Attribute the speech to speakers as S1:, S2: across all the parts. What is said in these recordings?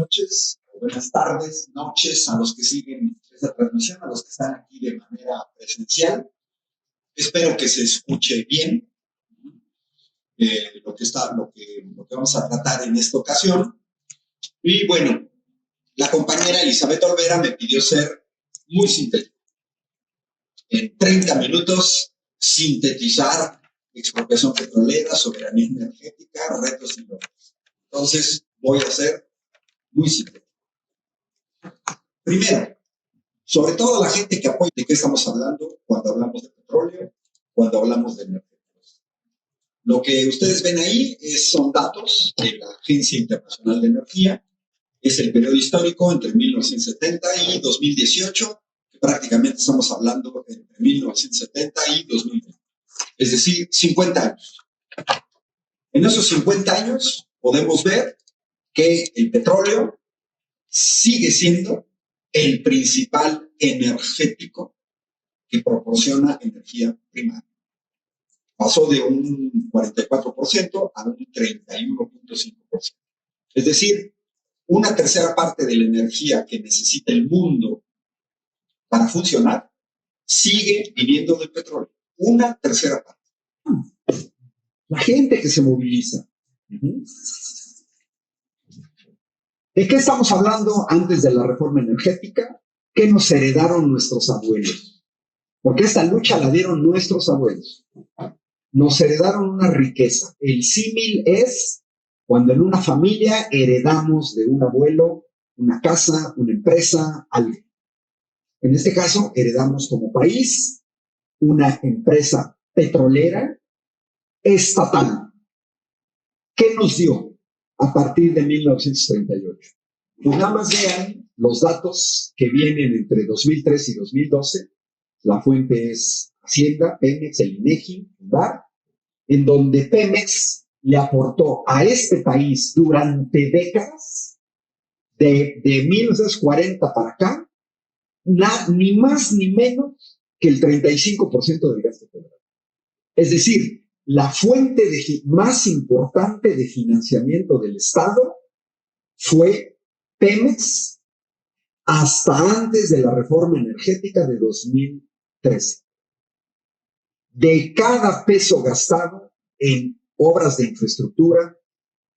S1: noches, buenas tardes, noches a los que siguen esta transmisión, a los que están aquí de manera presencial. Espero que se escuche bien lo que vamos a tratar en esta ocasión. Y bueno, la compañera Elizabeth Olvera me pidió ser muy sintético. En 30 minutos, sintetizar expropiación petrolera, soberanía energética, retos y logros. Entonces, voy a ser muy sintético. Primero, sobre todo la gente que apoya, ¿de qué estamos hablando cuando hablamos de petróleo, cuando hablamos de energéticos? Lo que ustedes ven ahí son datos de la Agencia Internacional de Energía. Es el periodo histórico entre 1970 y 2018, que prácticamente estamos hablando entre 1970 y 2020. Es decir, 50 años. En esos 50 años podemos ver que el petróleo sigue siendo el principal energético que proporciona energía primaria. Pasó de un 44% a un 31.5%. Es decir, una tercera parte de la energía que necesita el mundo para funcionar sigue viniendo del petróleo. Una tercera parte. La gente que se moviliza. ¿De qué estamos hablando antes de la reforma energética? ¿Qué nos heredaron nuestros abuelos? Porque esta lucha la dieron nuestros abuelos. Nos heredaron una riqueza. El símil es cuando en una familia heredamos de un abuelo una casa, una empresa, algo. En este caso, heredamos como país una empresa petrolera estatal. ¿Qué nos dio a partir de 1938? Pues nada más vean los datos que vienen entre 2003 y 2012. La fuente es Hacienda, Pemex, el INEGI, en donde Pemex le aportó a este país durante décadas, de 1940 para acá, ni más ni menos que el 35% del gasto federal. Es decir, la fuente más importante de financiamiento del Estado fue Pemex hasta antes de la reforma energética de 2013. De cada peso gastado en obras de infraestructura,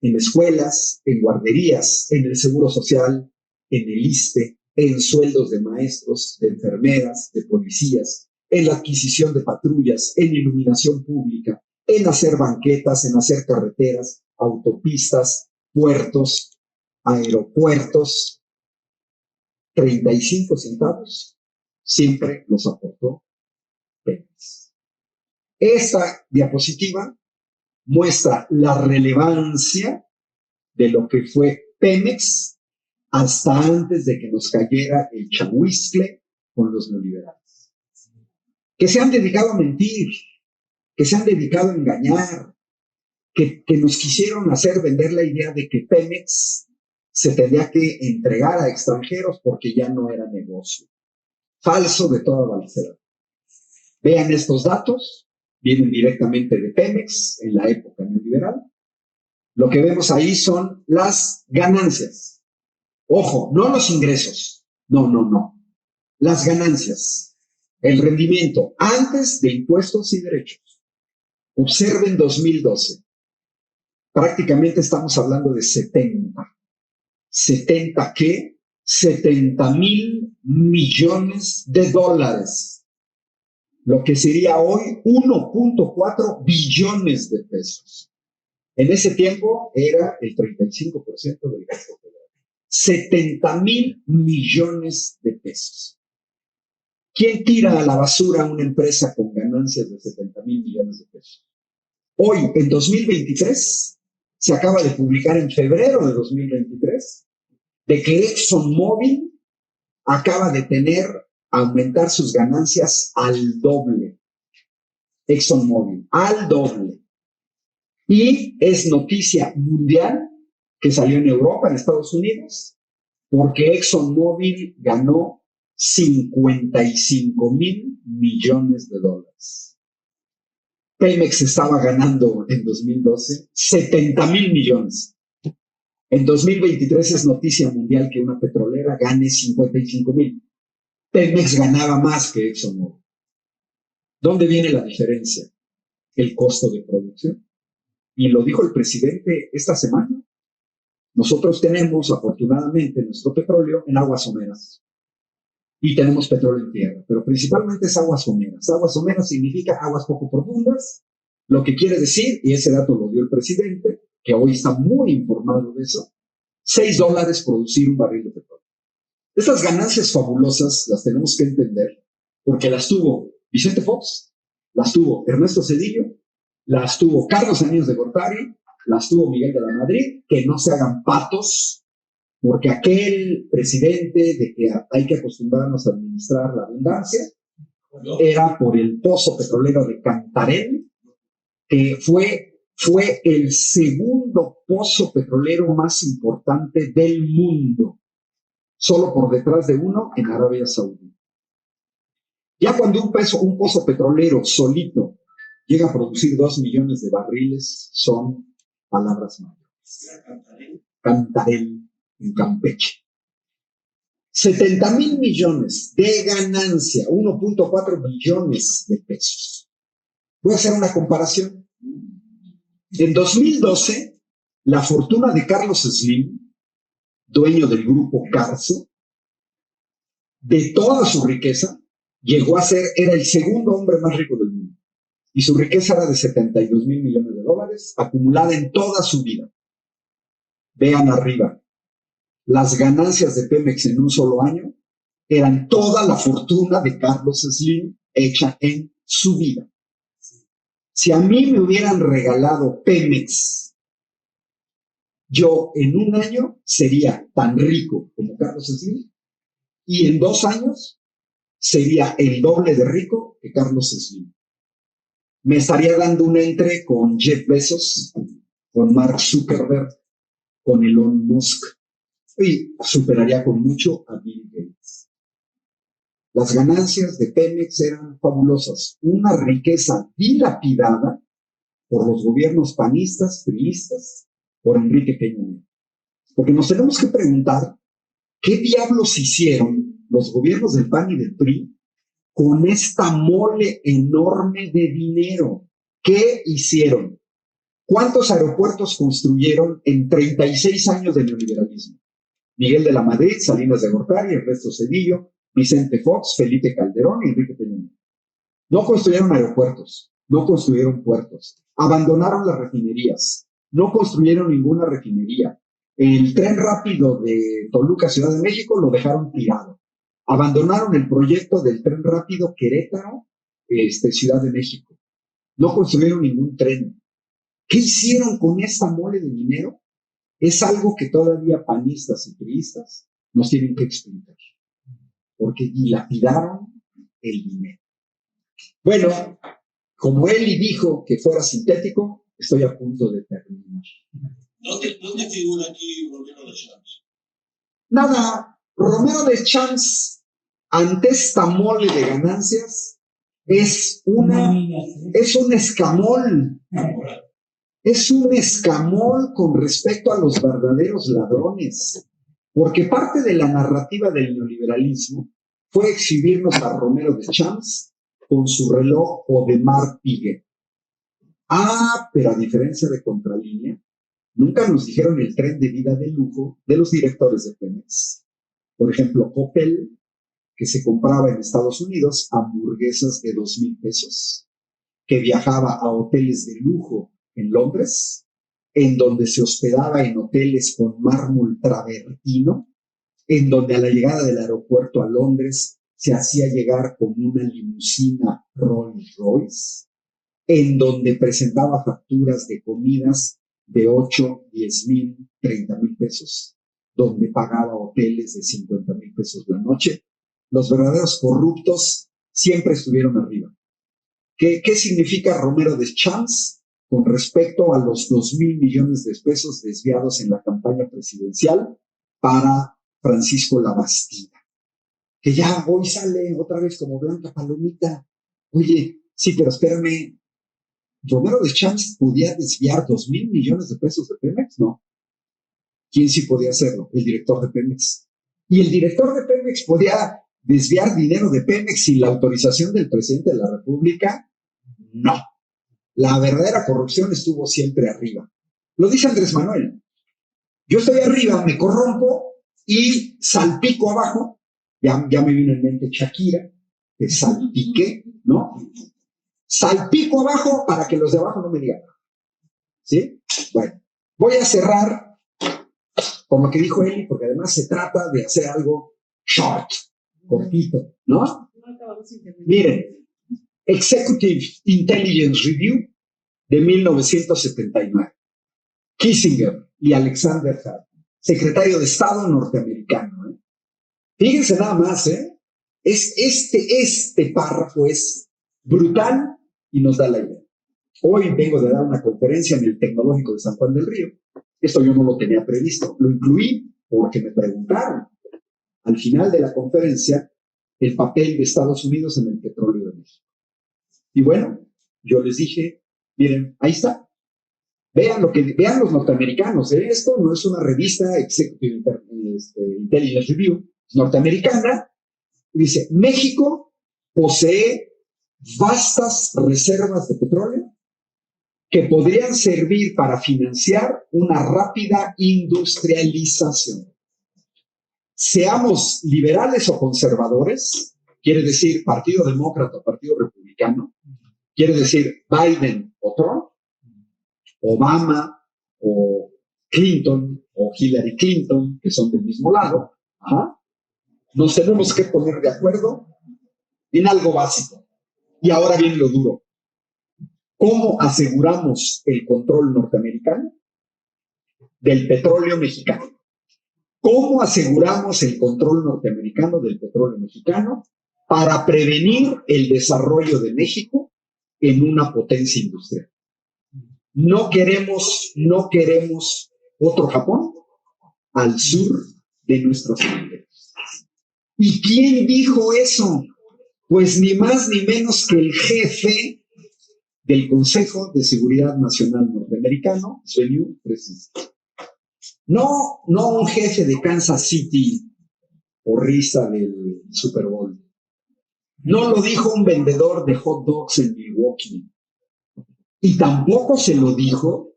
S1: en escuelas, en guarderías, en el seguro social, en el ISSSTE, en sueldos de maestros, de enfermeras, de policías, en la adquisición de patrullas, en iluminación pública, en hacer banquetas, en hacer carreteras, autopistas, puertos, aeropuertos, 35 centavos siempre los aportó Pemex. Esta diapositiva muestra la relevancia de lo que fue Pemex hasta antes de que nos cayera el chahuizcle con los neoliberales. Que se han dedicado a mentir, que se han dedicado a engañar, que nos quisieron hacer vender la idea de que Pemex se tenía que entregar a extranjeros porque ya no era negocio. Falso de toda balacera. Vean estos datos, vienen directamente de Pemex en la época neoliberal. Lo que vemos ahí son las ganancias. Ojo, no los ingresos. No. Las ganancias. El rendimiento antes de impuestos y derechos. Observen 2012. Prácticamente estamos hablando de 70. ¿70 qué? 70,000 millones de dólares. Lo que sería hoy 1.4 billones de pesos. En ese tiempo era el 35% del gasto federal. 70,000 millones de pesos. ¿Quién tira a la basura una empresa con ganancias de 70,000 millones de pesos? Hoy, en 2023, se acaba de publicar en febrero de 2023, de que ExxonMobil acaba de aumentar sus ganancias al doble. ExxonMobil, al doble. Y es noticia mundial que salió en Europa, en Estados Unidos, porque ExxonMobil ganó 55,000 millones de dólares. Pemex estaba ganando en 2012 70,000 millones. En 2023 es noticia mundial que una petrolera gane 55,000. Pemex ganaba más que ExxonMobil. ¿Dónde viene la diferencia? El costo de producción. Y lo dijo el presidente esta semana. Nosotros tenemos, afortunadamente, nuestro petróleo en aguas someras. Y tenemos petróleo en tierra, pero principalmente es aguas someras. Aguas someras significa aguas poco profundas, lo que quiere decir, y ese dato lo dio el presidente, que hoy está muy informado de eso, $6 producir un barril de petróleo. Estas ganancias fabulosas las tenemos que entender, porque las tuvo Vicente Fox, las tuvo Ernesto Zedillo, las tuvo Carlos Salinas de Gortari, las tuvo Miguel de la Madrid, que no se hagan patos, porque aquel presidente de que hay que acostumbrarnos a administrar la abundancia era por el pozo petrolero de Cantarell, que fue el segundo pozo petrolero más importante del mundo, solo por detrás de uno en Arabia Saudita. Ya cuando un pozo petrolero solito llega a producir 2 millones de barriles, son palabras mayores. Cantarell, en Campeche. 70,000 millones de ganancia, 1.4 billones de pesos. Voy a hacer una comparación. En 2012, la fortuna de Carlos Slim, dueño del grupo Carso, de toda su riqueza, llegó a ser, era el segundo hombre más rico del mundo. Y su riqueza era de 72,000 millones de dólares, acumulada en toda su vida. Vean arriba, las ganancias de Pemex en un solo año eran toda la fortuna de Carlos Slim hecha en su vida. Si a mí me hubieran regalado Pemex, yo en un año sería tan rico como Carlos Slim y en 2 años sería el doble de rico que Carlos Slim. Me estaría dando un entre con Jeff Bezos, con Mark Zuckerberg, con Elon Musk y superaría con mucho a Bill Gates. Las ganancias de Pemex eran fabulosas, una riqueza dilapidada por los gobiernos panistas, priistas, por Enrique Peña Nieto. Porque nos tenemos que preguntar qué diablos hicieron los gobiernos del PAN y del PRI con esta mole enorme de dinero. ¿Qué hicieron? ¿Cuántos aeropuertos construyeron en 36 años de neoliberalismo? Miguel de la Madrid, Salinas de Gortari, Ernesto Zedillo, Vicente Fox, Felipe Calderón y Enrique Peña Nieto. No construyeron aeropuertos, no construyeron puertos, abandonaron las refinerías, no construyeron ninguna refinería. El tren rápido de Toluca, Ciudad de México, lo dejaron tirado. Abandonaron el proyecto del tren rápido Querétaro, Ciudad de México. No construyeron ningún tren. ¿Qué hicieron con esta mole de dinero? Es algo que todavía panistas y priistas nos tienen que explicar, porque dilapidaron el dinero. Bueno, como Eli dijo que fuera sintético, estoy a punto de terminar.
S2: ¿Dónde figura aquí Romero de Champs?
S1: Nada, Romero de Champs, ante esta mole de ganancias, es un escamol. Es un escamol con respecto a los verdaderos ladrones, porque parte de la narrativa del neoliberalismo fue exhibirnos a Romero de Champs con su reloj Audemars Piguet. Pero a diferencia de Contralínea, nunca nos dijeron el tren de vida de lujo de los directores de Pemex. Por ejemplo, Coppel, que se compraba en Estados Unidos hamburguesas de 2,000 pesos, que viajaba a hoteles de lujo en Londres, en donde se hospedaba en hoteles con mármol travertino, en donde a la llegada del aeropuerto a Londres se hacía llegar con una limusina Rolls Royce, en donde presentaba facturas de comidas de 8, 10,000, 30,000 pesos, donde pagaba hoteles de 50,000 pesos la noche. Los verdaderos corruptos siempre estuvieron arriba. ¿Qué significa Romero de Champs con respecto a los 2,000 millones de pesos desviados en la campaña presidencial para Francisco Labastida? Que ya hoy sale otra vez como blanca palomita. Oye, sí, pero espérame, ¿Romero de Champs podía desviar 2,000 millones de pesos de Pemex? No. ¿Quién sí podía hacerlo? El director de Pemex. Y el director de Pemex podía desviar dinero de Pemex sin la autorización del presidente de la República. No. La verdadera corrupción estuvo siempre arriba. Lo dice Andrés Manuel. Yo estoy arriba, me corrompo y salpico abajo. Ya me vino en mente Shakira, que salpiqué, ¿no? Salpico abajo para que los de abajo no me digan. ¿Sí? Bueno, voy a cerrar con lo que dijo Eli, porque además se trata de hacer algo short, cortito, ¿no? Miren, Executive Intelligence Review de 1979. Kissinger y Alexander Hart, secretario de Estado norteamericano. Fíjense nada más, este párrafo es brutal y nos da la idea. Hoy vengo de dar una conferencia en el Tecnológico de San Juan del Río. Esto yo no lo tenía previsto, lo incluí porque me preguntaron al final de la conferencia el papel de Estados Unidos en el petróleo de México. Y bueno, yo les dije, miren, ahí está. Vean los norteamericanos. Esto no es una revista Executive Intelligence Review, es norteamericana. Dice, México posee vastas reservas de petróleo que podrían servir para financiar una rápida industrialización. Seamos liberales o conservadores, quiere decir Partido Demócrata o Partido Republicano, quiere decir Biden o Trump, Obama o Clinton o Hillary Clinton, que son del mismo lado, nos tenemos que poner de acuerdo en algo básico. Y ahora viene lo duro. ¿Cómo aseguramos el control norteamericano del petróleo mexicano? ¿Cómo aseguramos el control norteamericano del petróleo mexicano para prevenir el desarrollo de México en una potencia industrial? No queremos otro Japón al sur de nuestras fronteras. ¿Y quién dijo eso? Pues ni más ni menos que el jefe del Consejo de Seguridad Nacional norteamericano, su new president. No un jefe de Kansas City o risa del Super Bowl. No lo dijo un vendedor de hot dogs en Milwaukee. Y tampoco se lo dijo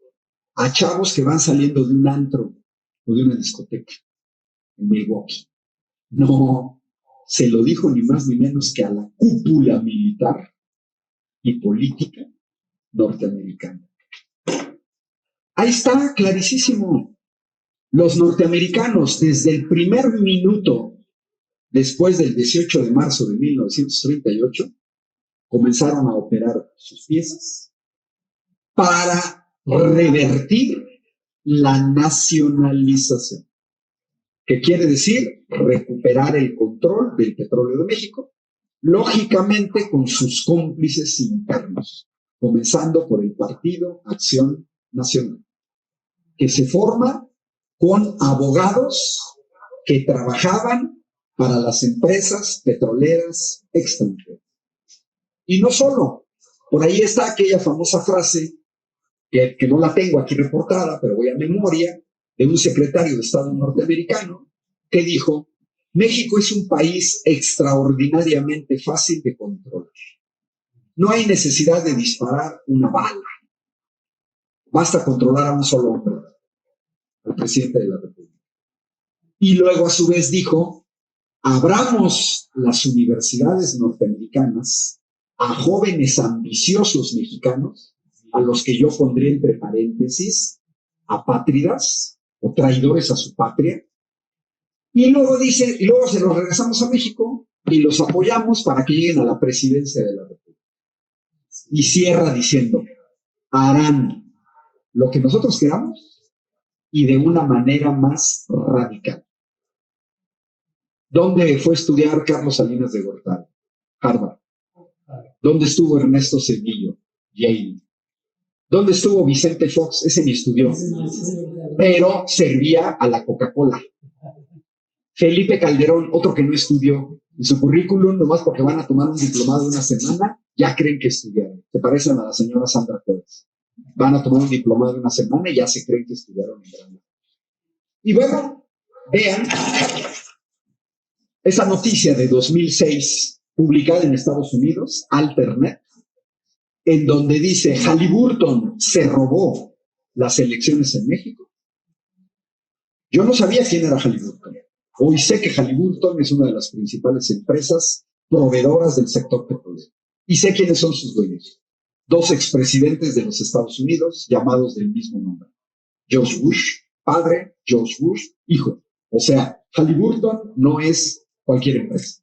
S1: a chavos que van saliendo de un antro o de una discoteca en Milwaukee. No, se lo dijo ni más ni menos que a la cúpula militar y política norteamericana. Ahí está, clarísimo. Los norteamericanos, desde el primer minuto después del 18 de marzo de 1938, comenzaron a operar sus piezas para revertir la nacionalización, que quiere decir recuperar el control del petróleo de México, lógicamente con sus cómplices internos, comenzando por el Partido Acción Nacional, que se forma con abogados que trabajaban para las empresas petroleras extranjeras. Y no solo, por ahí está aquella famosa frase, que no la tengo aquí reportada, pero voy a memoria, de un secretario de Estado norteamericano, que dijo, México es un país extraordinariamente fácil de controlar. No hay necesidad de disparar una bala. Basta controlar a un solo hombre, al presidente de la República. Y luego a su vez dijo, abramos las universidades norteamericanas a jóvenes ambiciosos mexicanos, a los que yo pondría entre paréntesis, apátridas o traidores a su patria, y luego dice, y luego se los regresamos a México y los apoyamos para que lleguen a la presidencia de la República. Y cierra diciendo, harán lo que nosotros queramos y de una manera más radical. ¿Dónde fue a estudiar Carlos Salinas de Gortari? Harvard. ¿Dónde estuvo Ernesto Zedillo? Yale. ¿Dónde estuvo Vicente Fox? Ese ni estudió, pero servía a la Coca-Cola. Felipe Calderón, otro que no estudió. En su currículum, nomás porque van a tomar un diplomado de una semana, ya creen que estudiaron. Se parecen a la señora Sandra Pérez. Van a tomar un diplomado de una semana y ya se creen que estudiaron en grande. Y bueno, vean esa noticia de 2006 publicada en Estados Unidos, Alternet, en donde dice Halliburton se robó las elecciones en México. Yo no sabía quién era Halliburton. Hoy sé que Halliburton es una de las principales empresas proveedoras del sector petrolero. Y sé quiénes son sus dueños. Dos expresidentes de los Estados Unidos llamados del mismo nombre. George Bush, padre, George Bush, hijo. O sea, Halliburton no es cualquier empresa.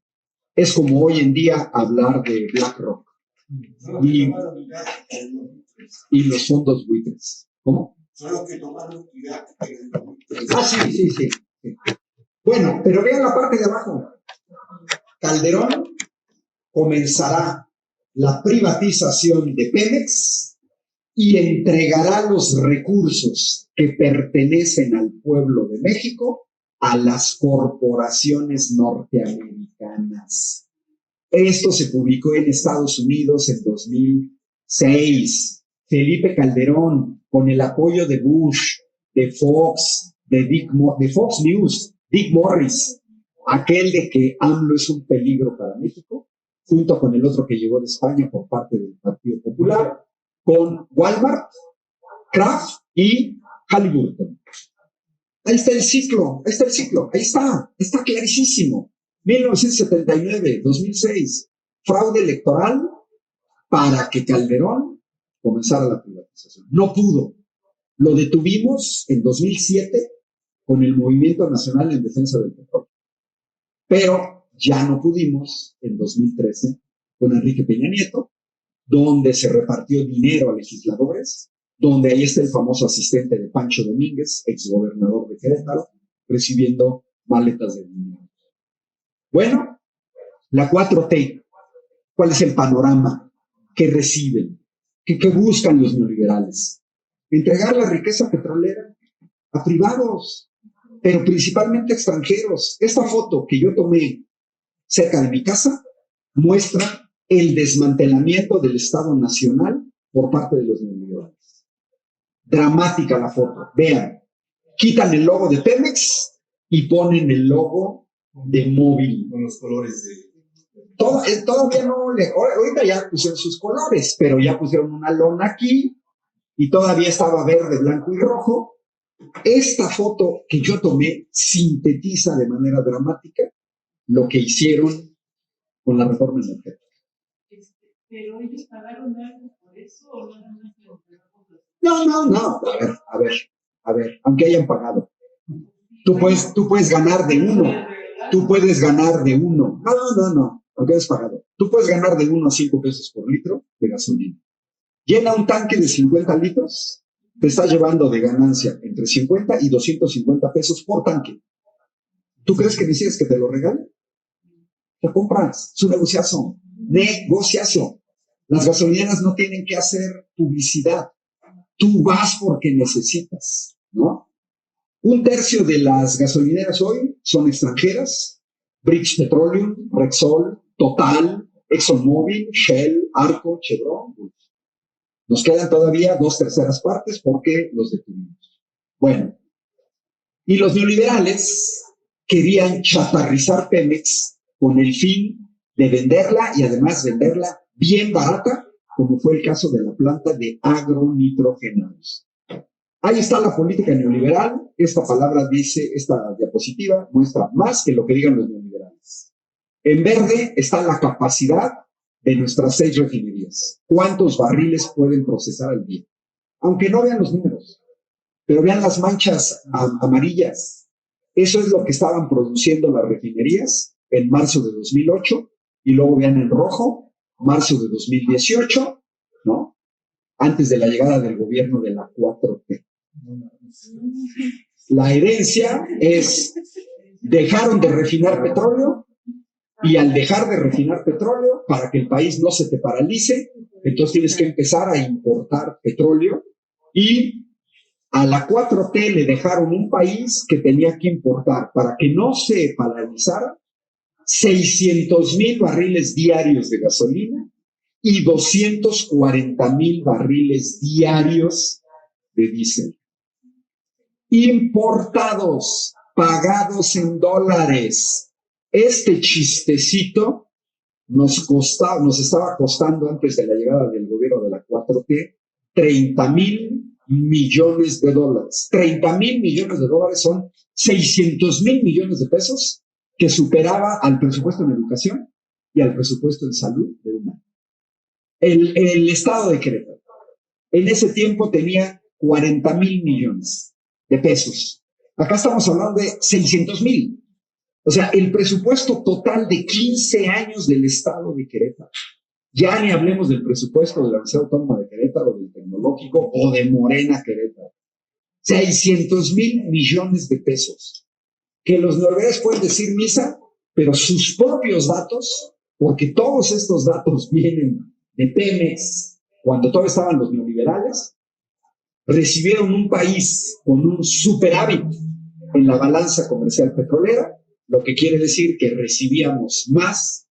S1: Es como hoy en día hablar de BlackRock y los fondos buitres. ¿Cómo?
S2: Son los que tomaron Irak.
S1: Sí. Bueno, pero vean la parte de abajo. Calderón comenzará la privatización de Pemex y entregará los recursos que pertenecen al pueblo de México a las corporaciones norteamericanas. Esto se publicó en Estados Unidos en 2006. Felipe Calderón, con el apoyo de Bush, de Fox, de Fox News, Dick Morris, aquel de que AMLO es un peligro para México, junto con el otro que llegó de España por parte del Partido Popular, con Walmart, Kraft y Halliburton. Ahí está el ciclo, ahí está clarísimo. 1979, 2006, fraude electoral para que Calderón comenzara la privatización. No pudo. Lo detuvimos en 2007 con el Movimiento Nacional en Defensa del Petróleo. Pero ya no pudimos en 2013 con Enrique Peña Nieto, donde se repartió dinero a legisladores, donde ahí está el famoso asistente de Pancho Domínguez, exgobernador de Querétaro, recibiendo maletas de dinero. Bueno, la 4T, ¿cuál es el panorama que reciben? ¿Qué buscan los neoliberales? Entregar la riqueza petrolera a privados, pero principalmente extranjeros. Esta foto que yo tomé cerca de mi casa muestra el desmantelamiento del Estado Nacional por parte de los neoliberales. Dramática la foto. Vean, quitan el logo de Pemex y ponen el logo de Móvil.
S2: Con los colores de...
S1: Todavía no le... Ahorita ya pusieron sus colores, pero ya pusieron una lona aquí y todavía estaba verde, blanco y rojo. Esta foto que yo tomé sintetiza de manera dramática lo que hicieron con la reforma energética.
S3: ¿Pero ellos pagaron algo por eso o nada más lo pagamos?
S1: No. A ver, aunque hayan pagado. Tú puedes ganar de uno. Tú puedes ganar de uno. No, aunque hayas pagado. Tú puedes ganar de 1 a 5 pesos por litro de gasolina. Llena un tanque de 50 litros, te está llevando de ganancia entre 50 y 250 pesos por tanque. ¿Tú crees que necesitas que te lo regalen? Lo compras, es un negociazo. Las gasolineras no tienen que hacer publicidad. Tú vas porque necesitas, ¿no? 1/3 de las gasolineras hoy son extranjeras. British Petroleum, Repsol, Total, ExxonMobil, Shell, Arco, Chevron. Nos quedan todavía 2/3 partes porque los detuvimos. Bueno, y los neoliberales querían chatarrizar Pemex con el fin de venderla y además venderla bien barata, como fue el caso de la planta de agronitrogenados. Ahí está la política neoliberal. Esta palabra dice, esta diapositiva muestra más que lo que digan los neoliberales. En verde está la capacidad de nuestras 6 refinerías. ¿Cuántos barriles pueden procesar al día? Aunque no vean los números, pero vean las manchas amarillas. Eso es lo que estaban produciendo las refinerías en marzo de 2008 y luego vean en rojo, marzo de 2018, ¿no? Antes de la llegada del gobierno de la 4T. La herencia es, dejaron de refinar petróleo y al dejar de refinar petróleo, para que el país no se te paralice, entonces tienes que empezar a importar petróleo y a la 4T le dejaron un país que tenía que importar para que no se paralizara 600,000 barriles diarios de gasolina y 240,000 barriles diarios de diésel. importados, pagados en dólares. Este chistecito nos estaba costando antes de la llegada del gobierno de la 4T 30,000 millones de dólares. 30,000 millones de dólares son 600,000 millones de pesos, que superaba al presupuesto en educación y al presupuesto en salud de un año. El estado de Querétaro en ese tiempo tenía 40,000 millones de pesos. Acá estamos hablando de 600,000. O sea, el presupuesto total de 15 años del estado de Querétaro. Ya ni hablemos del presupuesto de la Universidad Autónoma de Querétaro, del Tecnológico o de Morena Querétaro. 600,000 millones de pesos. Que los noruegos pueden decir misa, pero sus propios datos, porque todos estos datos vienen de Pemex, cuando todavía estaban los neoliberales, recibieron un país con un superávit en la balanza comercial petrolera, lo que quiere decir que recibíamos más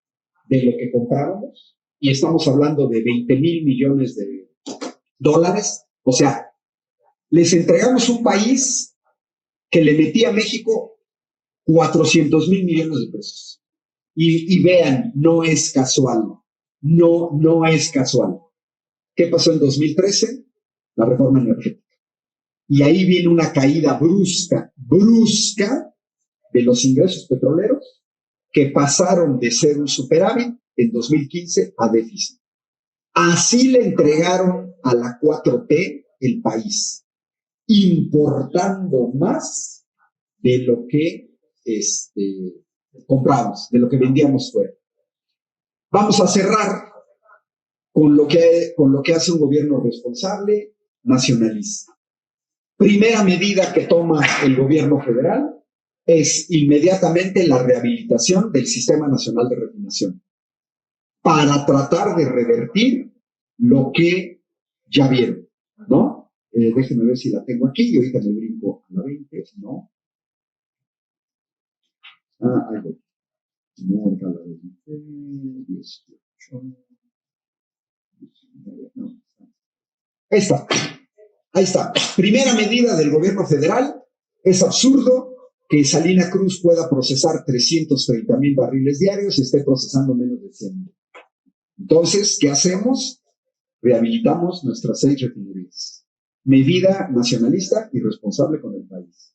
S1: de lo que comprábamos, y estamos hablando de 20,000 millones de dólares. O sea, les entregamos un país que le metía a México 400,000 millones de pesos. Y vean, no es casual. No es casual. ¿Qué pasó en 2013? La reforma energética. Y ahí viene una caída brusca de los ingresos petroleros, que pasaron de ser un superávit en 2015 a déficit. Así le entregaron a la 4T el país, importando más de lo que compramos, de lo que vendíamos fuera. Vamos a cerrar con lo que hace un gobierno responsable, nacionalista. Primera medida que toma el gobierno federal es inmediatamente la rehabilitación del Sistema Nacional de Refinación, para tratar de revertir lo que ya vieron, ¿no? Déjenme ver si la tengo aquí, y ahorita me brinco a la 20, ¿no? Ahí voy. No, acá la 20, 18, 19, no. Ahí está. Primera medida del gobierno federal. Es absurdo que Salina Cruz pueda procesar 330,000 barriles diarios y esté procesando menos de 100,000. Entonces, ¿qué hacemos? Rehabilitamos nuestras 6 refinerías. Medida nacionalista y responsable con el país.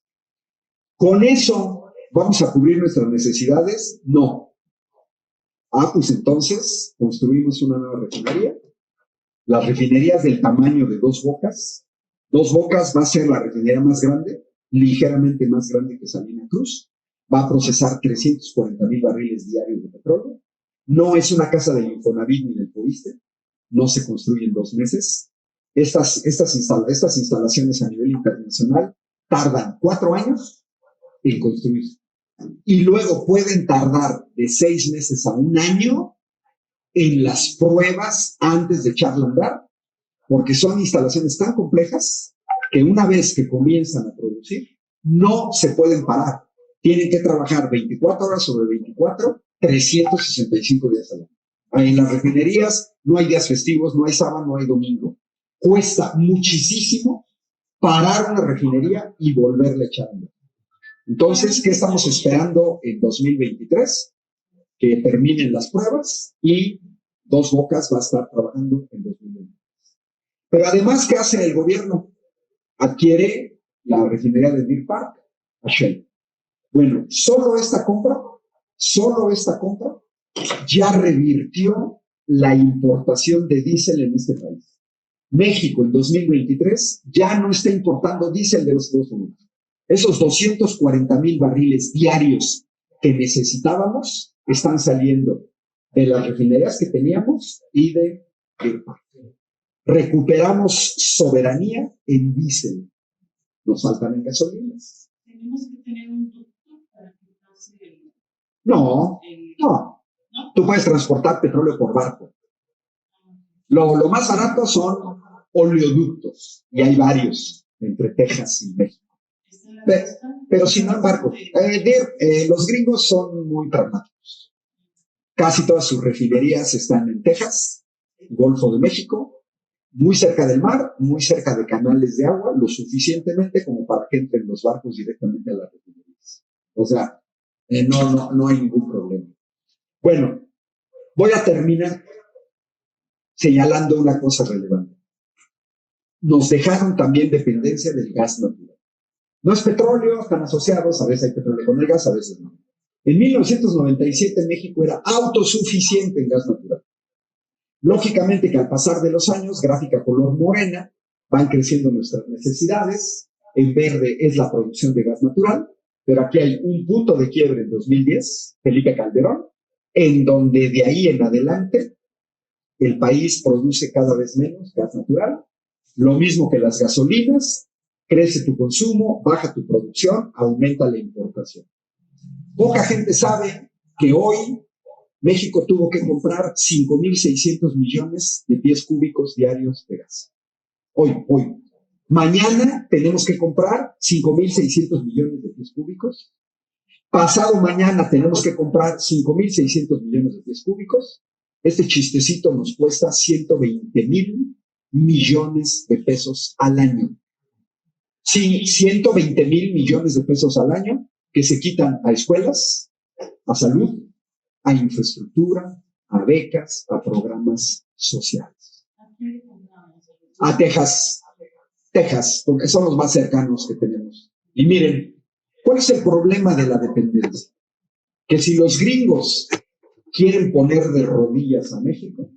S1: ¿Con eso vamos a cubrir nuestras necesidades? No. Pues entonces construimos una nueva refinería. Las refinerías del tamaño de Dos Bocas. Dos Bocas va a ser la refinería más grande, ligeramente más grande que Salina Cruz. Va a procesar 340,000 barriles diarios de petróleo. No es una casa del Infonavit ni del Fobiste. No se construye en 2 meses. Estas instalaciones a nivel internacional tardan 4 años en construirse. Y luego pueden tardar de 6 meses a 1 año en las pruebas antes de echarla a andar, porque son instalaciones tan complejas que una vez que comienzan a producir, no se pueden parar. Tienen que trabajar 24 horas sobre 24, 365 días al año. En las refinerías no hay días festivos, no hay sábado, no hay domingo. Cuesta muchísimo parar una refinería y volverla a echar a andar. Entonces, ¿qué estamos esperando en 2023? Que terminen las pruebas y Dos Bocas va a estar trabajando en 2023. Pero además, ¿qué hace el gobierno? Adquiere la refinería de Deer Park a Shell. Bueno, solo esta compra ya revirtió la importación de diésel en este país. México en 2023 ya no está importando diésel de los Estados Unidos. Esos 240,000 barriles diarios que necesitábamos están saliendo de las refinerías que teníamos y de Deer Park. Recuperamos soberanía en diésel. Nos faltan en gasolinas.
S3: Tenemos que tener un ducto para que pase el...
S1: No. Tú puedes transportar petróleo por barco. Lo más barato son oleoductos, y hay varios entre Texas y México. Pero si no en barco. Los gringos son muy pragmáticos. Casi todas sus refinerías están en Texas, Golfo de México, muy cerca del mar, muy cerca de canales de agua, lo suficientemente como para que entren los barcos directamente a las refinerías. O sea, no hay ningún problema. Bueno, voy a terminar señalando una cosa relevante. Nos dejaron también dependencia del gas natural. No es petróleo, están asociados, a veces hay petróleo con el gas, a veces no. En 1997 México era autosuficiente en gas natural. Lógicamente que al pasar de los años, gráfica color morena, van creciendo nuestras necesidades. En verde es la producción de gas natural, pero aquí hay un punto de quiebre en 2010, Felipe Calderón, en donde de ahí en adelante el país produce cada vez menos gas natural. Lo mismo que las gasolinas, crece tu consumo, baja tu producción, aumenta la importación. Poca gente sabe que hoy México tuvo que comprar 5.600 millones de pies cúbicos diarios de gas. Hoy. Mañana tenemos que comprar 5.600 millones de pies cúbicos. Pasado mañana tenemos que comprar 5.600 millones de pies cúbicos. Este chistecito nos cuesta 120,000 millones de pesos al año. Sí, 120,000 millones de pesos al año que se quitan a escuelas, a salud, a infraestructura, a becas, a programas sociales. A Texas, porque son los más cercanos que tenemos. Y miren, ¿cuál es el problema de la dependencia? Que si los gringos quieren poner de rodillas a México,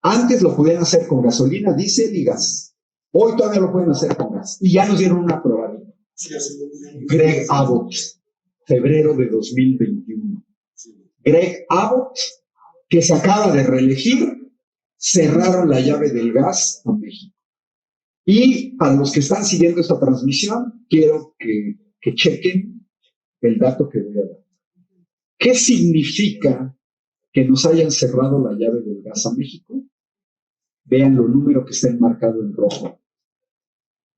S1: antes lo podían hacer con gasolina, diésel y gas. Hoy todavía lo pueden hacer con gas. Y ya nos dieron una probadita. Greg Abbott, febrero de 2021. Greg Abbott, que se acaba de reelegir, cerraron la llave del gas a México. Y para los que están siguiendo esta transmisión, quiero que chequen el dato que voy a dar. ¿Qué significa que nos hayan cerrado la llave del gas a México? Vean los números que está enmarcado en rojo.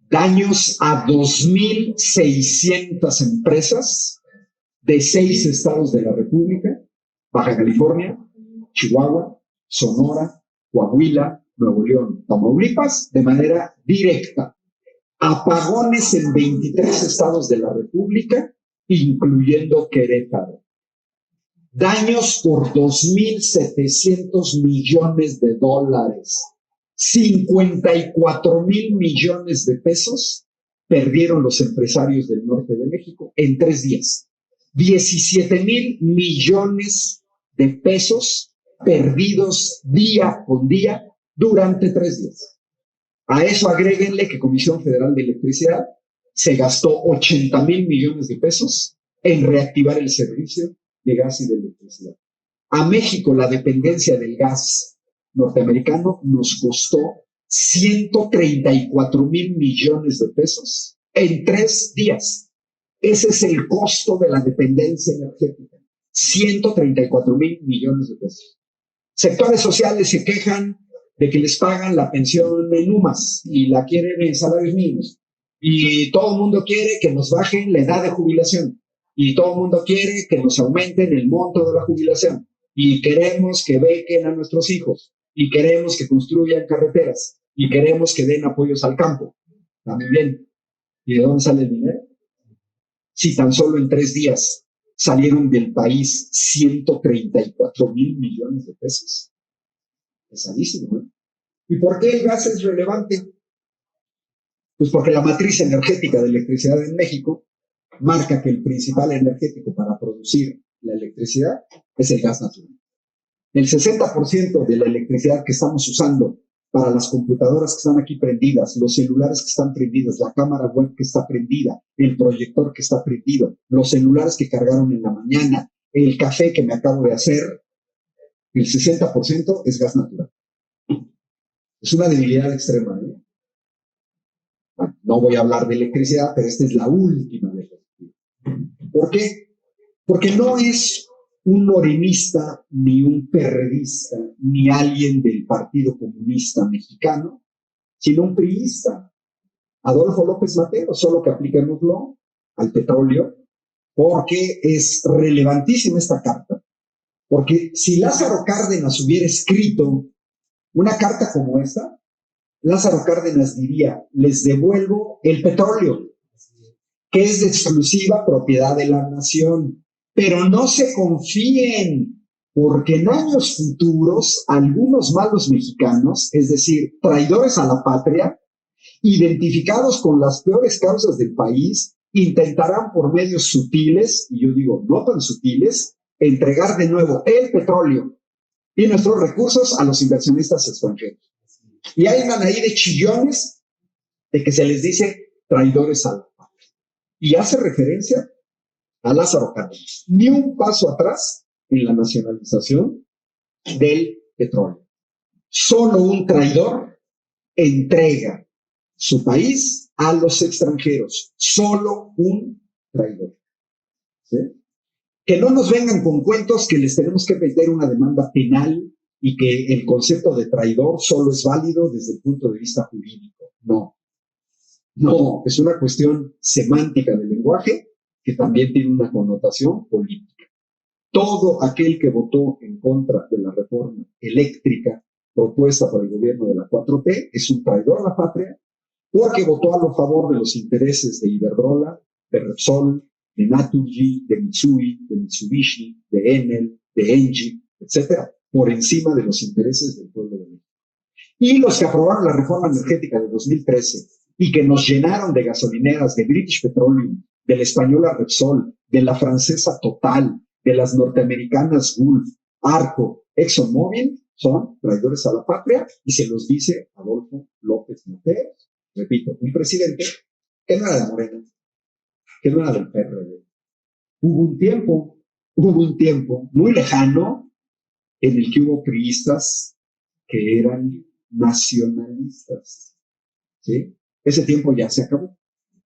S1: Daños a 2.600 empresas de 6 estados de la República: Baja California, Chihuahua, Sonora, Coahuila, Nuevo León, Tamaulipas, de manera directa. Apagones en 23 estados de la República, incluyendo Querétaro. Daños por 2.700 millones de dólares. 54,000 millones de pesos perdieron los empresarios del norte de México en 3 días. 17,000 millones de pesos perdidos día con día durante 3 días. A eso agréguenle que Comisión Federal de Electricidad se gastó 80,000 millones de pesos en reactivar el servicio de gas y de electricidad. A México la dependencia del gas norteamericano nos costó 134,000 millones de pesos en 3 días. Ese es el costo de la dependencia energética. 134,000 millones de pesos. Sectores sociales se quejan de que les pagan la pensión en UMAS y la quieren en salarios mínimos. Y todo el mundo quiere que nos bajen la edad de jubilación. Y todo el mundo quiere que nos aumenten el monto de la jubilación. Y queremos que bequen a nuestros hijos. Y queremos que construyan carreteras. Y queremos que den apoyos al campo. También. ¿Y de dónde sale el dinero? Si tan solo en 3 días salieron del país 134,000 millones de pesos. Pesadísimo, ¿no? ¿Y por qué el gas es relevante? Pues porque la matriz energética de electricidad en México marca que el principal energético para producir la electricidad es el gas natural. El 60% de la electricidad que estamos usando para las computadoras que están aquí prendidas, los celulares que están prendidos, la cámara web que está prendida, el proyector que está prendido, los celulares que cargaron en la mañana, el café que me acabo de hacer, el 60% es gas natural. Es una debilidad extrema, ¿eh? Bueno, no voy a hablar de electricidad, pero esta es la última de las. ¿Por qué? Porque no es un morenista, ni un perredista, ni alguien del Partido Comunista Mexicano, sino un priista, Adolfo López Mateos, solo que apliquémoslo al petróleo, porque es relevantísima esta carta. Porque si Lázaro Cárdenas hubiera escrito una carta como esta, Lázaro Cárdenas diría, les devuelvo el petróleo, que es de exclusiva propiedad de la nación. Pero no se confíen, porque en años futuros algunos malos mexicanos, es decir, traidores a la patria, identificados con las peores causas del país, intentarán por medios sutiles, y yo digo no tan sutiles, entregar de nuevo el petróleo y nuestros recursos a los inversionistas extranjeros. Y hay una ahí de chillones de que se les dice traidores a la patria. Y hace referencia a Lázaro Cárdenas. Ni un paso atrás en la nacionalización del petróleo. Solo un traidor entrega su país a los extranjeros. Solo un traidor. ¿Sí? Que no nos vengan con cuentos que les tenemos que meter una demanda penal y que el concepto de traidor solo es válido desde el punto de vista jurídico. No. No, es una cuestión semántica del lenguaje que también tiene una connotación política. Todo aquel que votó en contra de la reforma eléctrica propuesta por el gobierno de la 4T es un traidor a la patria porque votó a favor de los intereses de Iberdrola, de Repsol, de Naturgy, de Mitsui, de Mitsubishi, de Enel, de Engie, etcétera, por encima de los intereses del pueblo de México. Y los que aprobaron la reforma energética de 2013 y que nos llenaron de gasolineras de British Petroleum, de la española Repsol, de la francesa Total, de las norteamericanas Gulf, Arco, ExxonMobil, son traidores a la patria y se los dice Adolfo López Mateos, repito, un presidente que no era de Morena, que no era del PRD. Hubo un tiempo muy lejano en el que hubo priistas que eran nacionalistas, ¿sí? Ese tiempo ya se acabó.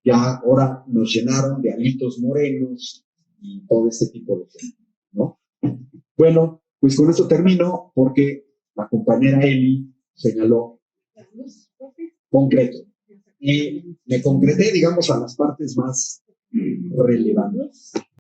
S1: Ya ahora nos llenaron de alitos morenos y todo este tipo de cosas, ¿no? Bueno, pues con esto termino porque la compañera Eli señaló concreto. Y me concreté, digamos, a las partes más relevantes.